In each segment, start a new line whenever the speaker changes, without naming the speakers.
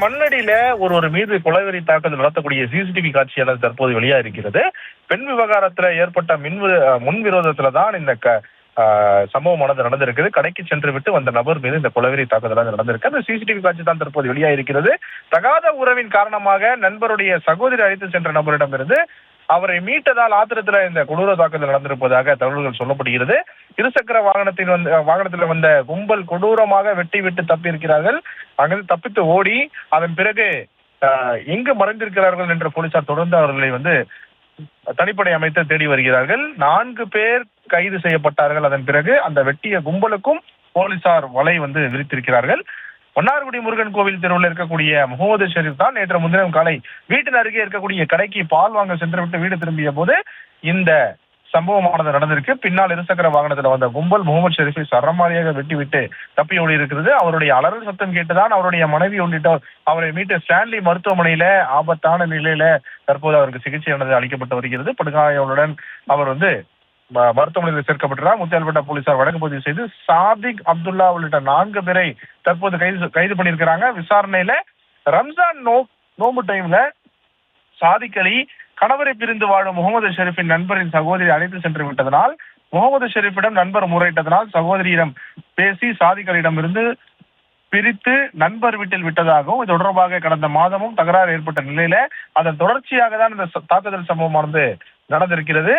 மண்ணடியில ஒருவர் மீது கொலைவெறி தாக்குதல் நடத்தக்கூடிய சிசிடிவி காட்சியானது தற்போது வெளியா இருக்கிறது. பெண் விவகாரத்துல ஏற்பட்ட முன்விரோதத்துல தான் இந்த சம்பவமானது நடந்திருக்குது. கடைக்கு சென்று விட்டு வந்த நபர் மீது இந்த கொலைவெறி தாக்குதலாக நடந்திருக்கு. அந்த சிசிடிவி காட்சி தான் தற்போது வெளியா இருக்கிறது. தகாத உறவின் காரணமாக நண்பருடைய சகோதரி அழைத்து சென்ற நபரிடமிருந்து அவரை மீட்டதால் ஆத்திரத்துல இந்த கொடூர தாக்குதல் நடந்திருப்பதாக தகவல்கள் சொல்லப்படுகிறது. இருசக்கர வாகனத்தில் வந்த கும்பல் கொடூரமாக வெட்டி விட்டு தப்பி இருக்கிறார்கள். அங்கிருந்து தப்பித்து ஓடி அதன் பிறகு எங்கு மறைந்திருக்கிறார்கள் என்ற போலீசார் தொடர்ந்து அவர்களை தனிப்படை அமைத்து தேடி வருகிறார்கள். 4 பேர் கைது செய்யப்பட்டார்கள். அதன் பிறகு அந்த வெட்டிய கும்பலுக்கும் போலீசார் வலை விரித்திருக்கிறார்கள். மன்னார்குடி முருகன் கோவில் தெருவில் இருக்கக்கூடிய முகமது ஷெரீப் தான் நேற்று முன்தினம் காலை வீட்டின் அருகே இருக்கக்கூடிய கடைக்கு பால் வாங்க சென்றுவிட்டு வீடு திரும்பிய போது இந்த சம்பவமானது நடந்திருக்கு. பின்னால் இருசக்கர வாகனத்தில் வந்த கும்பல் முகமது ஷெரீஃபை சரமாரியாக வெட்டிவிட்டு தப்பி ஓடி இருக்கிறது. அவருடைய அலறல் சத்தம் கேட்டுதான் அவருடைய மனைவி உள்ளிட்டோர் அவரை மீட்டு ஸ்டான்லி மருத்துவமனையில ஆபத்தான நிலையில தற்போது அவருக்கு சிகிச்சையானது அளிக்கப்பட்டு வருகிறது. படுகாயங்களுடன் அவர் மருத்துவமனையில் சேர்க்கப்பட்டார். முத்தியால்பேட்டை போலீசார் வழக்கு பதிவு செய்து சாதிக் அப்துல்லா உள்ளிட்ட 4 பேரை தற்போது கைது பண்ணியிருக்கிறாங்க. விசாரணையில ரம்ஜான் நோம்பு டைம்ல சாதிக் அலி கணவரை பிரிந்து வாழும் முகமது ஷெரீஃபின் நண்பரின் சகோதரி அழைத்து சென்று விட்டதனால் முகமது ஷெரீஃபிடம் நண்பர் முறையிட்டதனால் சகோதரியிடம் பேசி சாதிக் அலியிடம் இருந்து பிரித்து நண்பர் வீட்டில் விட்டதாகவும் இது தொடர்பாக கடந்த மாதமும் தகராறு ஏற்பட்ட நிலையில அதன் தொடர்ச்சியாக தான் இந்த தாக்குதல் சம்பவமானது நடந்திருக்கிறது.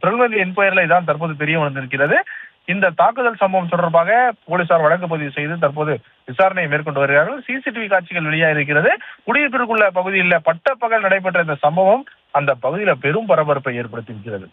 பிரிலிமினரி என்கொயரில இதான் தற்போது தெரிய வந்திருக்கிறது. இந்த தாக்குதல் சம்பவம் தொடர்பாக போலீசார் வழக்கு பதிவு செய்து தற்போது விசாரணையை மேற்கொண்டு வருகிறார்கள். சிசிடிவி காட்சிகள் வெளியாக இருக்கிறது. குடியிருப்பிற்குள்ள பகுதியில் பட்டப்பகல் நடைபெற்ற இந்த சம்பவம் அந்த பகுதியில பெரும் பரபரப்பை ஏற்படுத்தி இருக்கிறது.